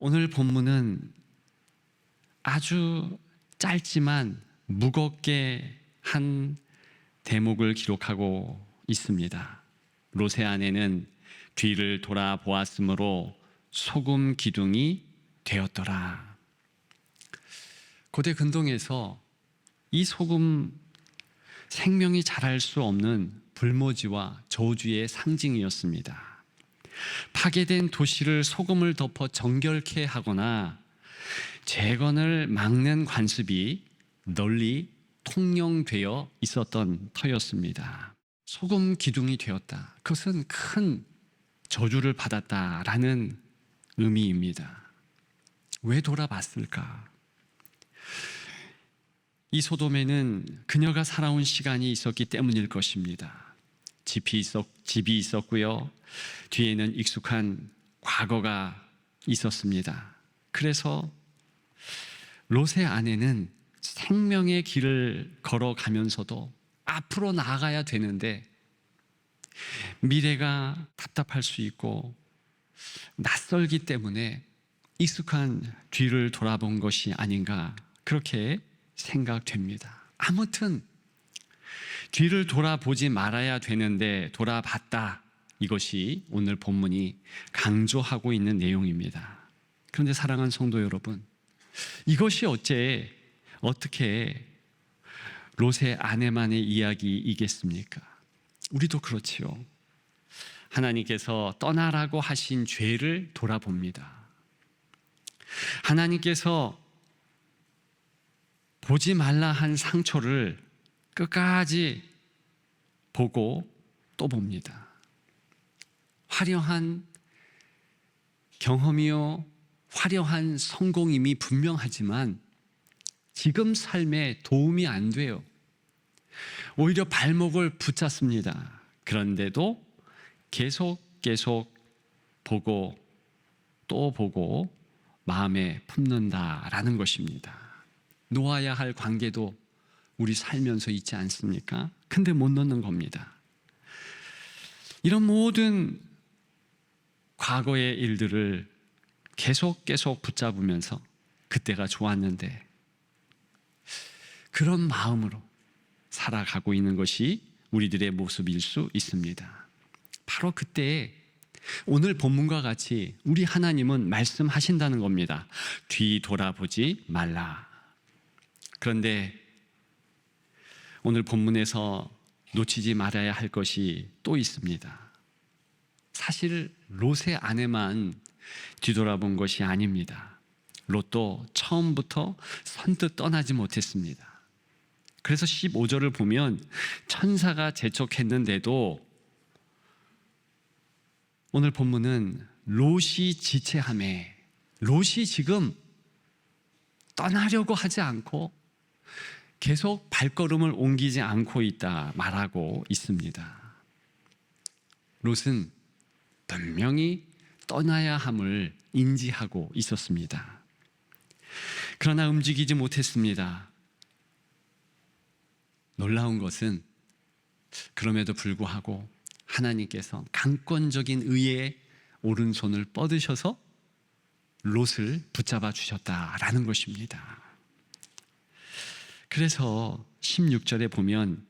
오늘 본문은 아주 짧지만 무겁게 한 대목을 기록하고 있습니다. 롯의 아내는 뒤를 돌아보았으므로 소금 기둥이 되었더라. 고대 근동에서 이 소금, 생명이 자랄 수 없는 불모지와 저주의 상징이었습니다. 파괴된 도시를 소금을 덮어 정결케 하거나 재건을 막는 관습이 널리 통용되어 있었던 터였습니다. 소금 기둥이 되었다. 그것은 큰 저주를 받았다라는 의미입니다. 왜 돌아봤을까? 이 소돔에는 그녀가 살아온 시간이 있었기 때문일 것입니다. 집이 있었고요. 뒤에는 익숙한 과거가 있었습니다. 그래서 롯의 아내는 생명의 길을 걸어가면서도 앞으로 나아가야 되는데 미래가 답답할 수 있고 낯설기 때문에 익숙한 뒤를 돌아본 것이 아닌가, 그렇게 생각됩니다. 아무튼 뒤를 돌아보지 말아야 되는데 돌아봤다. 이것이 오늘 본문이 강조하고 있는 내용입니다. 그런데 사랑하는 성도 여러분, 이것이 어떻게 롯의 아내만의 이야기이겠습니까? 우리도 그렇지요. 하나님께서 떠나라고 하신 죄를 돌아봅니다. 하나님께서 보지 말라 한 상처를 끝까지 보고 또 봅니다. 화려한 경험이요, 화려한 성공임이 분명하지만 지금 삶에 도움이 안 돼요. 오히려 발목을 붙잡습니다. 그런데도 계속 보고 또 보고 마음에 품는다라는 것입니다. 놓아야 할 관계도 우리 살면서 있지 않습니까? 근데 못 놓는 겁니다. 이런 모든 과거의 일들을 계속 붙잡으면서 그때가 좋았는데, 그런 마음으로 살아가고 있는 것이 우리들의 모습일 수 있습니다. 바로 그때에 오늘 본문과 같이 우리 하나님은 말씀하신다는 겁니다. 뒤돌아보지 말라. 그런데 오늘 본문에서 놓치지 말아야 할 것이 또 있습니다. 사실 롯의 아내만 뒤돌아본 것이 아닙니다. 롯도 처음부터 선뜻 떠나지 못했습니다. 그래서 15절을 보면 천사가 재촉했는데도 오늘 본문은 롯이 지체하매, 롯이 지금 떠나려고 하지 않고 계속 발걸음을 옮기지 않고 있다 말하고 있습니다. 롯은 분명히 떠나야 함을 인지하고 있었습니다. 그러나 움직이지 못했습니다. 놀라운 것은 그럼에도 불구하고 하나님께서 강권적인 의의 오른손을 뻗으셔서 롯을 붙잡아 주셨다라는 것입니다. 그래서 16절에 보면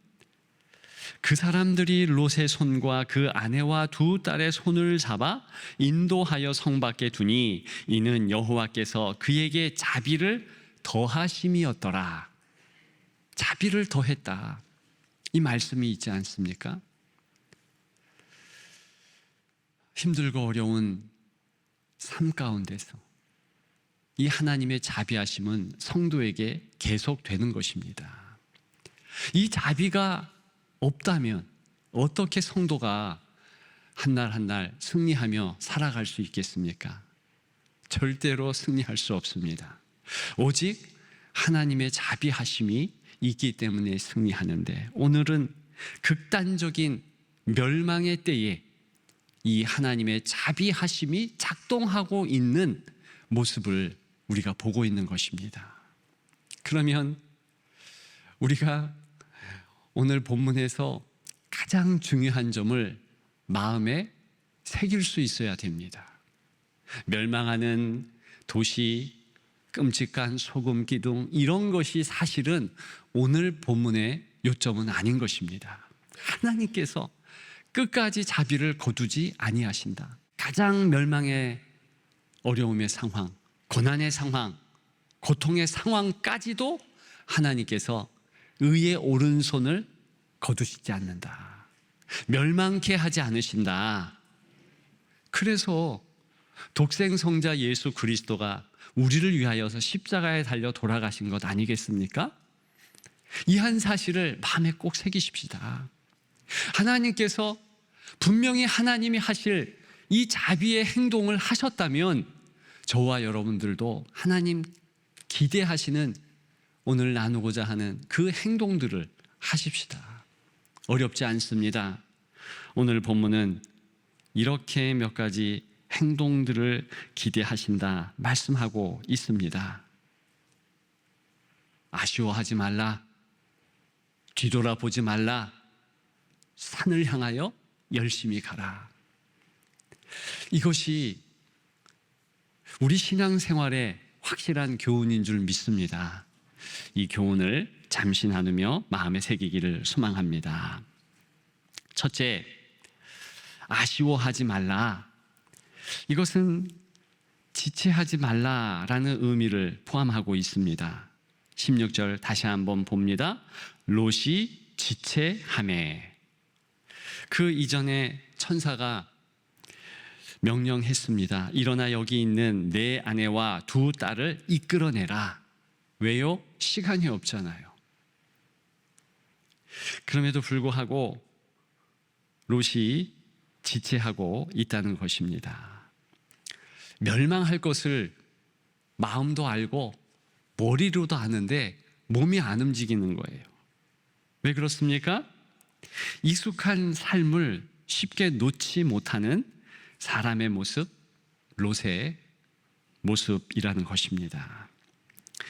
그 사람들이 롯의 손과 그 아내와 두 딸의 손을 잡아 인도하여 성 밖에 두니 이는 여호와께서 그에게 자비를 더하심이었더라. 자비를 더했다, 이 말씀이 있지 않습니까? 힘들고 어려운 삶 가운데서 이 하나님의 자비하심은 성도에게 계속되는 것입니다. 이 자비가 없다면 어떻게 성도가 한 날 한 날 승리하며 살아갈 수 있겠습니까? 절대로 승리할 수 없습니다. 오직 하나님의 자비하심이 있기 때문에 승리하는데, 오늘은 극단적인 멸망의 때에 이 하나님의 자비하심이 작동하고 있는 모습을 우리가 보고 있는 것입니다. 그러면 우리가 오늘 본문에서 가장 중요한 점을 마음에 새길 수 있어야 됩니다. 멸망하는 도시, 끔찍한 소금 기둥, 이런 것이 사실은 오늘 본문의 요점은 아닌 것입니다. 하나님께서 끝까지 자비를 거두지 아니하신다. 가장 멸망의 어려움의 상황, 고난의 상황, 고통의 상황까지도 하나님께서 의의 오른손을 거두시지 않는다. 멸망케 하지 않으신다. 그래서 독생성자 예수 그리스도가 우리를 위하여서 십자가에 달려 돌아가신 것 아니겠습니까? 이 한 사실을 마음에 꼭 새기십시다. 하나님께서 분명히 하나님이 하실 이 자비의 행동을 하셨다면 저와 여러분들도 하나님 기대하시는 오늘 나누고자 하는 그 행동들을 하십시다. 어렵지 않습니다. 오늘 본문은 이렇게 몇 가지 행동들을 기대하신다 말씀하고 있습니다. 아쉬워하지 말라, 뒤돌아보지 말라, 산을 향하여 열심히 가라. 이것이 우리 신앙생활의 확실한 교훈인 줄 믿습니다. 이 교훈을 잠시 나누며 마음에 새기기를 소망합니다. 첫째, 아쉬워하지 말라. 이것은 지체하지 말라라는 의미를 포함하고 있습니다. 16절 다시 한번 봅니다. 롯이 지체하매. 그 이전에 천사가 명령했습니다. 일어나 여기 있는 내 아내와 두 딸을 이끌어내라. 왜요? 시간이 없잖아요. 그럼에도 불구하고 롯이 지체하고 있다는 것입니다. 멸망할 것을 마음도 알고 머리로도 아는데 몸이 안 움직이는 거예요. 왜 그렇습니까? 익숙한 삶을 쉽게 놓지 못하는 사람의 모습, 롯의 모습이라는 것입니다.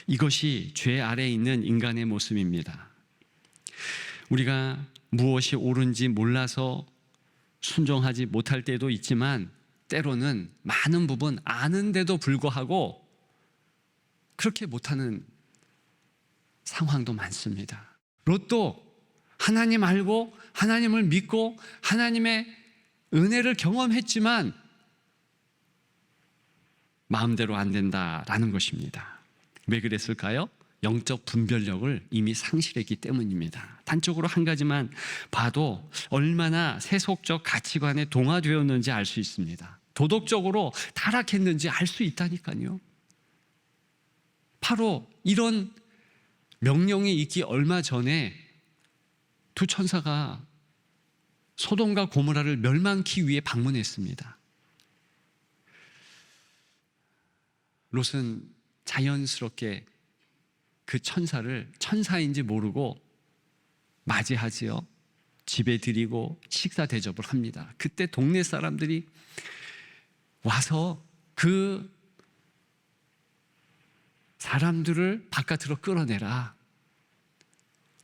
이것이 죄 아래에 있는 인간의 모습입니다. 우리가 무엇이 옳은지 몰라서 순종하지 못할 때도 있지만 때로는 많은 부분 아는데도 불구하고 그렇게 못하는 상황도 많습니다. 롯도 하나님 알고 하나님을 믿고 하나님의 은혜를 경험했지만 마음대로 안 된다라는 것입니다. 왜 그랬을까요? 영적 분별력을 이미 상실했기 때문입니다. 단적으로 한 가지만 봐도 얼마나 세속적 가치관에 동화되었는지 알 수 있습니다. 도덕적으로 타락했는지 알 수 있다니까요. 바로 이런 명령이 있기 얼마 전에 두 천사가 소돔과 고모라를 멸망케 위해 방문했습니다. 롯은 자연스럽게 그 천사를 천사인지 모르고 맞이하지요. 집에 들이고 식사 대접을 합니다. 그때 동네 사람들이 와서 그 사람들을 바깥으로 끌어내라.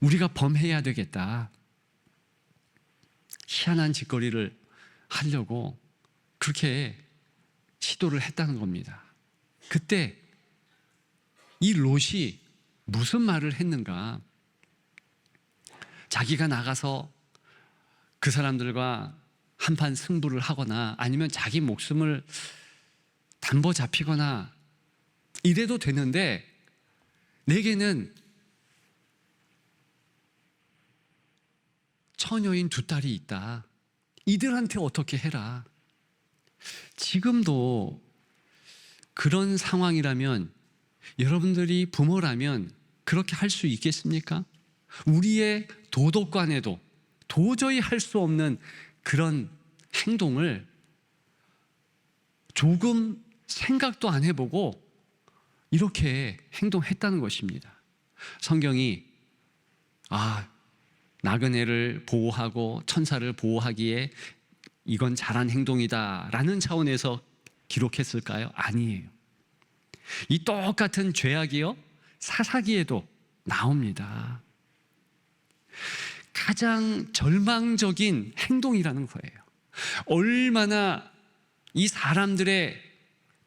우리가 범해야 되겠다. 희한한 짓거리를 하려고 그렇게 시도를 했다는 겁니다. 그때 이 롯이 무슨 말을 했는가? 자기가 나가서 그 사람들과 한판 승부를 하거나 아니면 자기 목숨을 담보 잡히거나 이래도 되는데 내게는 처녀인 두 딸이 있다. 이들한테 어떻게 해라. 지금도 그런 상황이라면 여러분들이 부모라면 그렇게 할 수 있겠습니까? 우리의 도덕관에도 도저히 할 수 없는 그런 행동을 조금 생각도 안 해보고 이렇게 행동했다는 것입니다. 성경이 나그네를 보호하고 천사를 보호하기에 이건 잘한 행동이다라는 차원에서 기록했을까요? 아니에요. 이 똑같은 죄악이요 사사기에도 나옵니다. 가장 절망적인 행동이라는 거예요. 얼마나 이 사람들의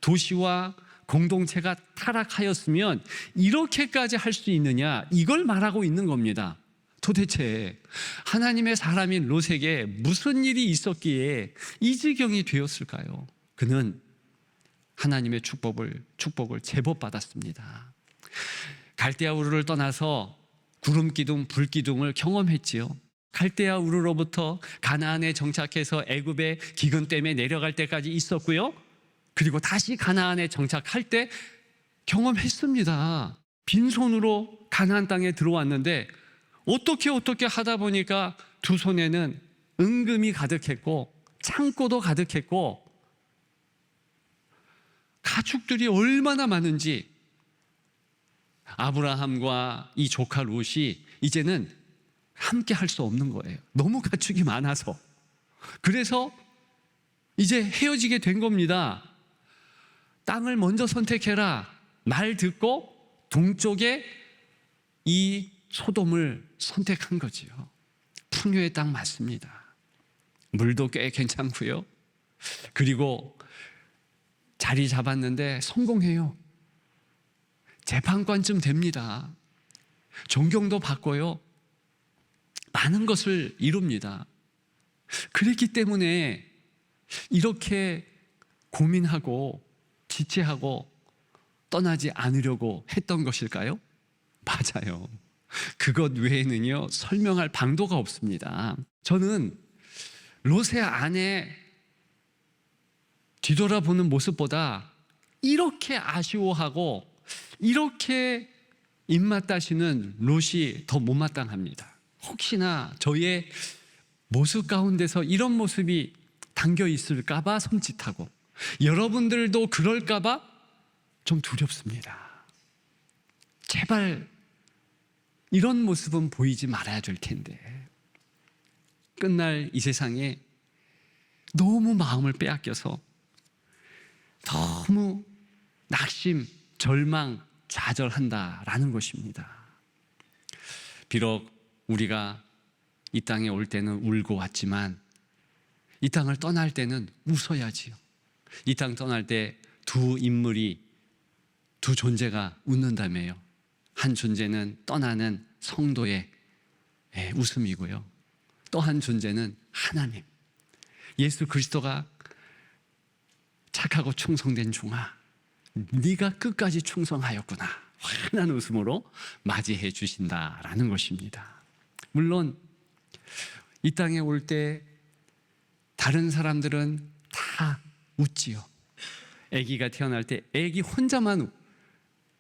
도시와 공동체가 타락하였으면 이렇게까지 할 수 있느냐, 이걸 말하고 있는 겁니다. 도대체 하나님의 사람인 롯에게 무슨 일이 있었기에 이 지경이 되었을까요? 그는 하나님의 축복을 제법 받았습니다. 갈대아 우르를 떠나서 구름 기둥, 불 기둥을 경험했지요. 갈대아 우르로부터 가나안에 정착해서 애굽의 기근 때문에 내려갈 때까지 있었고요. 그리고 다시 가나안에 정착할 때 경험했습니다. 빈손으로 가나안 땅에 들어왔는데 어떻게 하다 보니까 두 손에는 은금이 가득했고 창고도 가득했고 가축들이 얼마나 많은지 아브라함과 이 조카 롯이 이제는 함께 할 수 없는 거예요. 너무 가축이 많아서. 그래서 이제 헤어지게 된 겁니다. 땅을 먼저 선택해라. 말 듣고 동쪽에 이 소돔을 선택한 거지요. 풍요의 땅 맞습니다. 물도 꽤 괜찮고요. 그리고 자리 잡았는데 성공해요. 재판관쯤 됩니다. 존경도 받고요. 많은 것을 이룹니다. 그랬기 때문에 이렇게 고민하고 지체하고 떠나지 않으려고 했던 것일까요? 맞아요. 그것 외에는요, 설명할 방도가 없습니다. 저는 롯의 아내 뒤돌아보는 모습보다 이렇게 아쉬워하고 이렇게 입맛 다시는 롯이 더 못마땅합니다. 혹시나 저의 모습 가운데서 이런 모습이 담겨 있을까봐 섬찟하고 여러분들도 그럴까봐 좀 두렵습니다. 제발 이런 모습은 보이지 말아야 될 텐데 끝날 이 세상에 너무 마음을 빼앗겨서 너무 낙심, 절망, 좌절한다라는 것입니다. 비록 우리가 이 땅에 올 때는 울고 왔지만 이 땅을 떠날 때는 웃어야지요. 이 땅 떠날 때 두 인물이, 두 존재가 웃는다며요. 한 존재는 떠나는 성도의 웃음이고요. 또 한 존재는 하나님, 예수 그리스도가 착하고 충성된 종아, 네가 끝까지 충성하였구나, 환한 웃음으로 맞이해 주신다라는 것입니다. 물론 이 땅에 올 때 다른 사람들은 다 웃지요. 아기가 태어날 때 아기 혼자만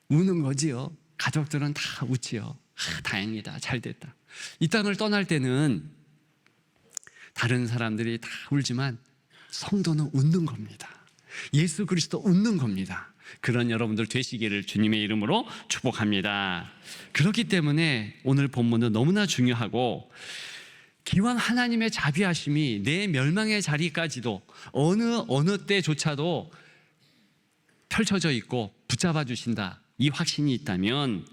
우는 거지요. 가족들은 다 웃지요. 다행이다, 잘 됐다. 이 땅을 떠날 때는 다른 사람들이 다 울지만 성도는 웃는 겁니다. 예수 그리스도 웃는 겁니다. 그런 여러분들 되시기를 주님의 이름으로 축복합니다. 그렇기 때문에 오늘 본문은 너무나 중요하고, 기왕 하나님의 자비하심이 내 멸망의 자리까지도 어느 때조차도 펼쳐져 있고 붙잡아 주신다, 이 확신이 있다면,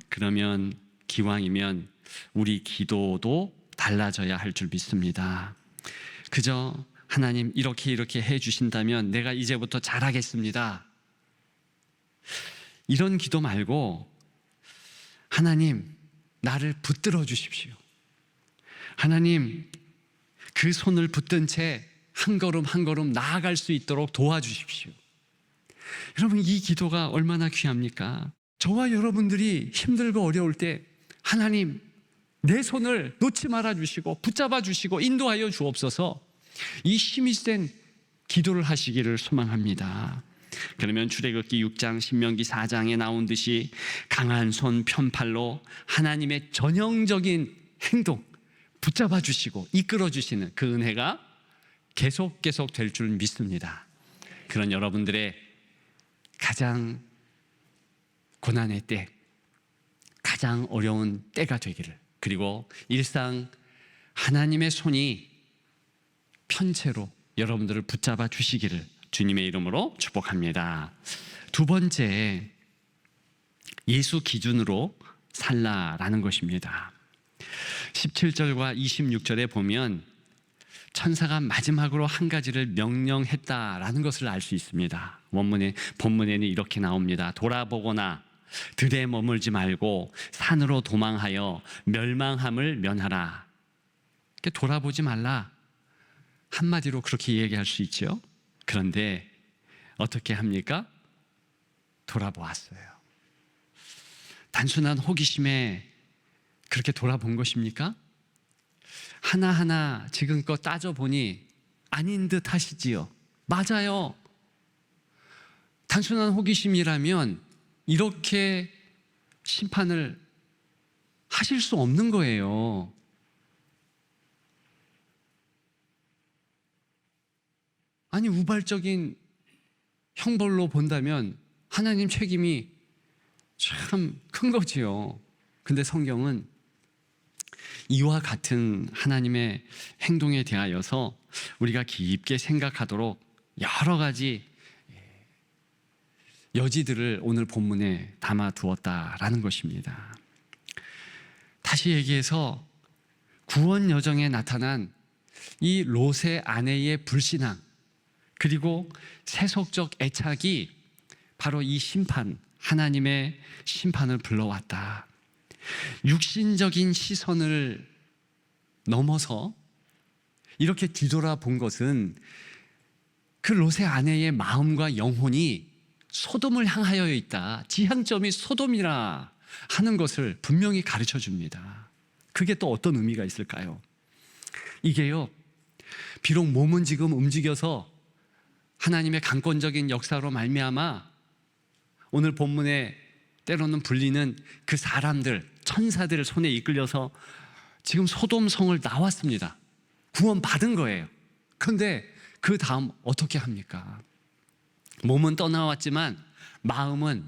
그러면 기왕이면 우리 기도도 달라져야 할 줄 믿습니다. 그저 하나님 이렇게 해 주신다면 내가 이제부터 잘하겠습니다, 이런 기도 말고 하나님 나를 붙들어 주십시오. 하나님 그 손을 붙든 채 한 걸음 한 걸음 나아갈 수 있도록 도와주십시오. 여러분, 이 기도가 얼마나 귀합니까? 저와 여러분들이 힘들고 어려울 때 하나님 내 손을 놓지 말아 주시고 붙잡아 주시고 인도하여 주옵소서, 이 힘이 센 기도를 하시기를 소망합니다. 그러면 출애굽기 6장, 신명기 4장에 나온 듯이 강한 손 편팔로 하나님의 전형적인 행동 붙잡아 주시고 이끌어 주시는 그 은혜가 계속 될 줄 믿습니다. 그런 여러분들의 가장 고난의 때, 가장 어려운 때가 되기를, 그리고 일상 하나님의 손이 편채로 여러분들을 붙잡아 주시기를 주님의 이름으로 축복합니다. 두 번째, 예수 기준으로 살라라는 것입니다. 17절과 26절에 보면 천사가 마지막으로 한 가지를 명령했다라는 것을 알 수 있습니다. 본문에는 이렇게 나옵니다. 돌아보거나 들에 머물지 말고 산으로 도망하여 멸망함을 면하라. 돌아보지 말라. 한마디로 그렇게 얘기할 수 있죠. 그런데 어떻게 합니까? 돌아보았어요. 단순한 호기심에 그렇게 돌아본 것입니까? 하나하나 지금껏 따져보니 아닌 듯 하시지요. 맞아요. 단순한 호기심이라면 이렇게 심판을 하실 수 없는 거예요. 아니, 우발적인 형벌로 본다면 하나님 책임이 참 큰 거지요. 근데 성경은 이와 같은 하나님의 행동에 대하여서 우리가 깊게 생각하도록 여러 가지 여지들을 오늘 본문에 담아 두었다라는 것입니다. 다시 얘기해서 구원 여정에 나타난 이 롯의 아내의 불신앙, 그리고 세속적 애착이 바로 이 심판, 하나님의 심판을 불러왔다. 육신적인 시선을 넘어서 이렇게 뒤돌아본 것은 그 롯의 아내의 마음과 영혼이 소돔을 향하여 있다. 지향점이 소돔이라 하는 것을 분명히 가르쳐 줍니다. 그게 또 어떤 의미가 있을까요? 이게요, 비록 몸은 지금 움직여서 하나님의 강권적인 역사로 말미암아 오늘 본문에 때로는 불리는 그 사람들, 천사들 손에 이끌려서 지금 소돔성을 나왔습니다. 구원받은 거예요. 그런데 그 다음 어떻게 합니까? 몸은 떠나왔지만 마음은,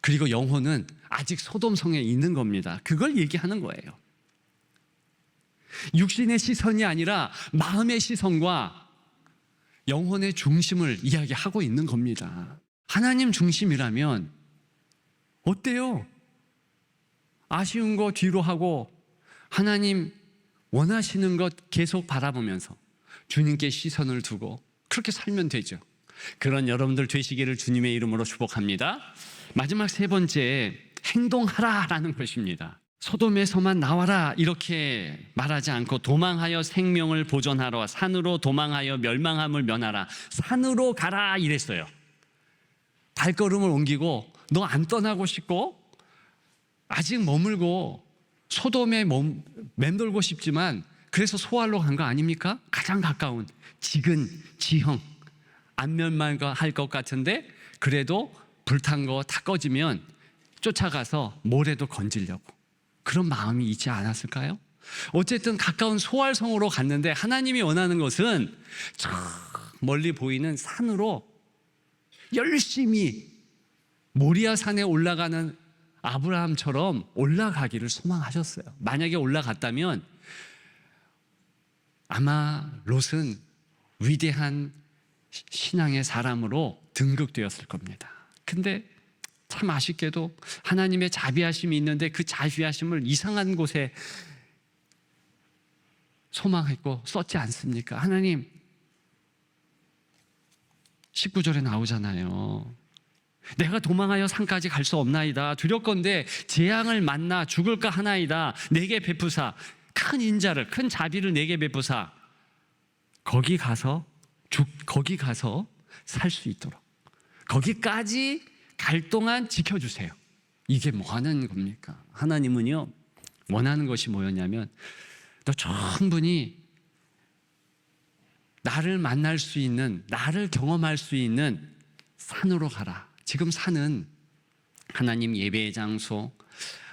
그리고 영혼은 아직 소돔성에 있는 겁니다. 그걸 얘기하는 거예요. 육신의 시선이 아니라 마음의 시선과 영혼의 중심을 이야기하고 있는 겁니다. 하나님 중심이라면 어때요? 아쉬운 거 뒤로 하고 하나님 원하시는 것 계속 바라보면서 주님께 시선을 두고 그렇게 살면 되죠. 그런 여러분들 되시기를 주님의 이름으로 축복합니다. 마지막 세 번째, 행동하라라는 것입니다. 소돔에서만 나와라 이렇게 말하지 않고 도망하여 생명을 보존하라, 산으로 도망하여 멸망함을 면하라, 산으로 가라 이랬어요. 발걸음을 옮기고 너 안 떠나고 싶고 아직 머물고 소돔에 맴돌고 싶지만 그래서 소알로 간 거 아닙니까? 가장 가까운 지근, 지형, 안 멸망할 것 같은데 그래도 불탄 거 다 꺼지면 쫓아가서 모래도 건지려고 그런 마음이 있지 않았을까요? 어쨌든 가까운 소알성으로 갔는데 하나님이 원하는 것은 저 멀리 보이는 산으로 열심히 모리아 산에 올라가는 아브라함처럼 올라가기를 소망하셨어요. 만약에 올라갔다면 아마 롯은 위대한 신앙의 사람으로 등극되었을 겁니다. 근데 참 아쉽게도 하나님의 자비하심이 있는데 그 자비하심을 이상한 곳에 소망했고 썼지 않습니까? 하나님 19절에 나오잖아요. 내가 도망하여 산까지 갈 수 없나이다. 두렵건대 재앙을 만나 죽을까 하나이다. 내게 베푸사, 큰 인자를, 큰 자비를 내게 베푸사 거기 가서 살 수 있도록 거기까지 갈 동안 지켜주세요. 이게 뭐 하는 겁니까? 하나님은요 원하는 것이 뭐였냐면 너 충분히 나를 만날 수 있는, 나를 경험할 수 있는 산으로 가라. 지금 산은 하나님 예배의 장소,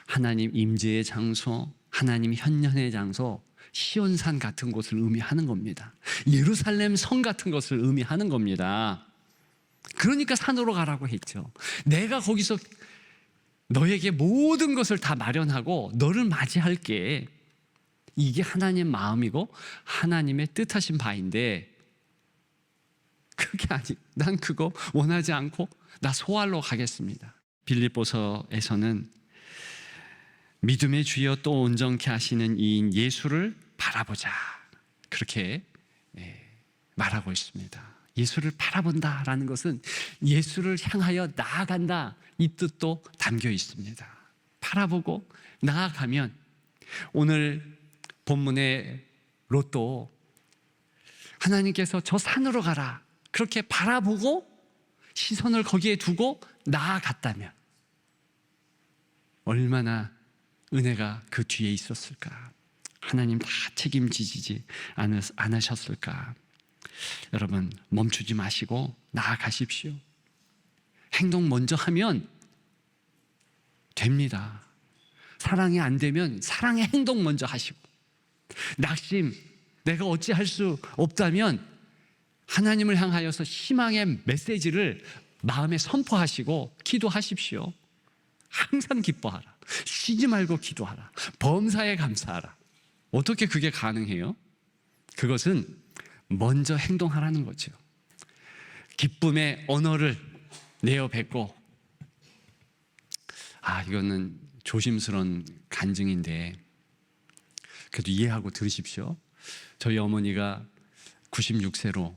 하나님 임재의 장소, 하나님 현현의 장소, 시온산 같은 곳을 의미하는 겁니다. 예루살렘 성 같은 것을 의미하는 겁니다. 그러니까 산으로 가라고 했죠. 내가 거기서 너에게 모든 것을 다 마련하고 너를 맞이할게. 이게 하나님의 마음이고 하나님의 뜻하신 바인데 그게 난 그거 원하지 않고 나 소알로 가겠습니다. 빌립보서에서는 믿음의 주여 또 온전케 하시는 이인 예수를 바라보자. 그렇게 말하고 있습니다. 예수를 바라본다라는 것은 예수를 향하여 나아간다, 이 뜻도 담겨 있습니다. 바라보고 나아가면, 오늘 본문의 롯도 하나님께서 저 산으로 가라, 그렇게 바라보고 시선을 거기에 두고 나아갔다면 얼마나 은혜가 그 뒤에 있었을까. 하나님 다 책임지지 않으셨을까. 여러분, 멈추지 마시고 나아가십시오. 행동 먼저 하면 됩니다. 사랑이 안 되면 사랑의 행동 먼저 하시고, 낙심, 내가 어찌할 수 없다면 하나님을 향하여서 희망의 메시지를 마음에 선포하시고 기도하십시오. 항상 기뻐하라. 쉬지 말고 기도하라. 범사에 감사하라. 어떻게 그게 가능해요? 그것은 먼저 행동하라는 거죠. 기쁨의 언어를 내어 뱉고, 이거는 조심스러운 간증인데 그래도 이해하고 들으십시오. 저희 어머니가 96세로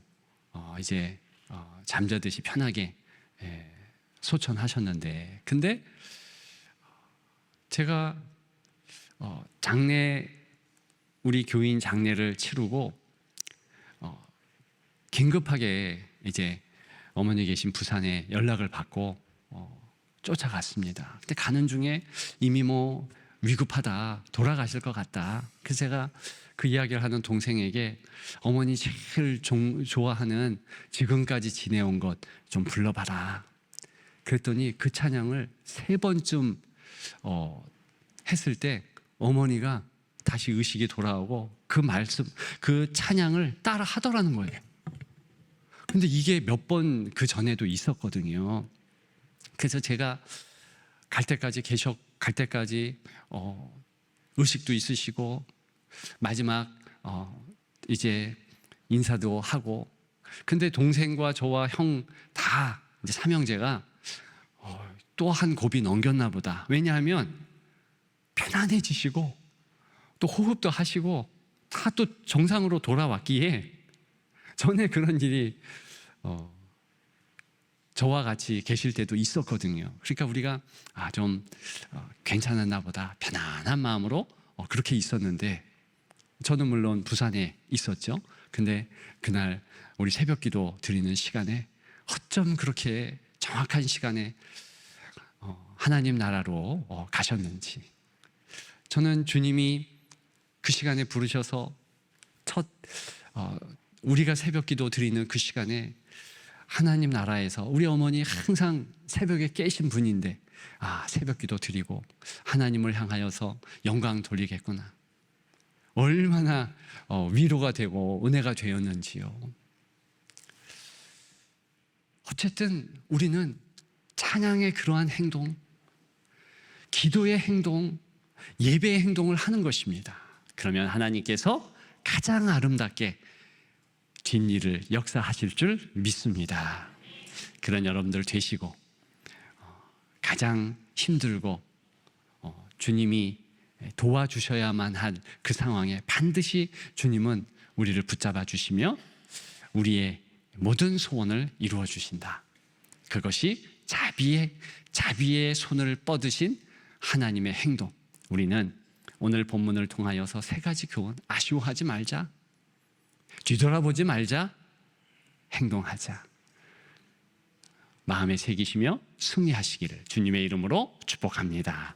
이제 잠자듯이 편하게 소천하셨는데, 근데 제가 장례, 우리 교인 장례를 치르고 긴급하게 이제 어머니 계신 부산에 연락을 받고 쫓아갔습니다. 근데 가는 중에 이미 뭐 위급하다, 돌아가실 것 같다. 그래서 제가 그 이야기를 하는 동생에게 어머니 제일 좋아하는 지금까지 지내온 것 좀 불러봐라. 그랬더니 그 찬양을 3번쯤 했을 때 어머니가 다시 의식이 돌아오고 그 말씀, 그 찬양을 따라 하더라는 거예요. 근데 이게 몇 번 그 전에도 있었거든요. 그래서 제가 갈 때까지 의식도 있으시고, 마지막 이제 인사도 하고, 근데 동생과 저와 형 다 이제 삼형제가 또 한 고비 넘겼나 보다. 왜냐하면 편안해지시고 또 호흡도 하시고 다 또 정상으로 돌아왔기에, 전에 그런 일이 저와 같이 계실 때도 있었거든요. 그러니까 우리가 좀 괜찮았나 보다, 편안한 마음으로 그렇게 있었는데, 저는 물론 부산에 있었죠. 근데 그날 우리 새벽기도 드리는 시간에 어쩜 그렇게 정확한 시간에 하나님 나라로 가셨는지. 저는 주님이 그 시간에 부르셔서 우리가 새벽기도 드리는 그 시간에 하나님 나라에서, 우리 어머니 항상 새벽에 깨신 분인데 새벽기도 드리고 하나님을 향하여서 영광 돌리겠구나, 얼마나 위로가 되고 은혜가 되었는지요. 어쨌든 우리는 찬양의 그러한 행동, 기도의 행동, 예배의 행동을 하는 것입니다. 그러면 하나님께서 가장 아름답게 뒷일을 역사하실 줄 믿습니다. 그런 여러분들 되시고, 가장 힘들고 주님이 도와주셔야만 한 그 상황에 반드시 주님은 우리를 붙잡아 주시며 우리의 모든 소원을 이루어 주신다. 그것이 자비의 손을 뻗으신 하나님의 행동. 우리는 오늘 본문을 통하여서 3가지 교훈, 아쉬워하지 말자, 뒤돌아보지 말자, 행동하자. 마음에 새기시며 승리하시기를 주님의 이름으로 축복합니다.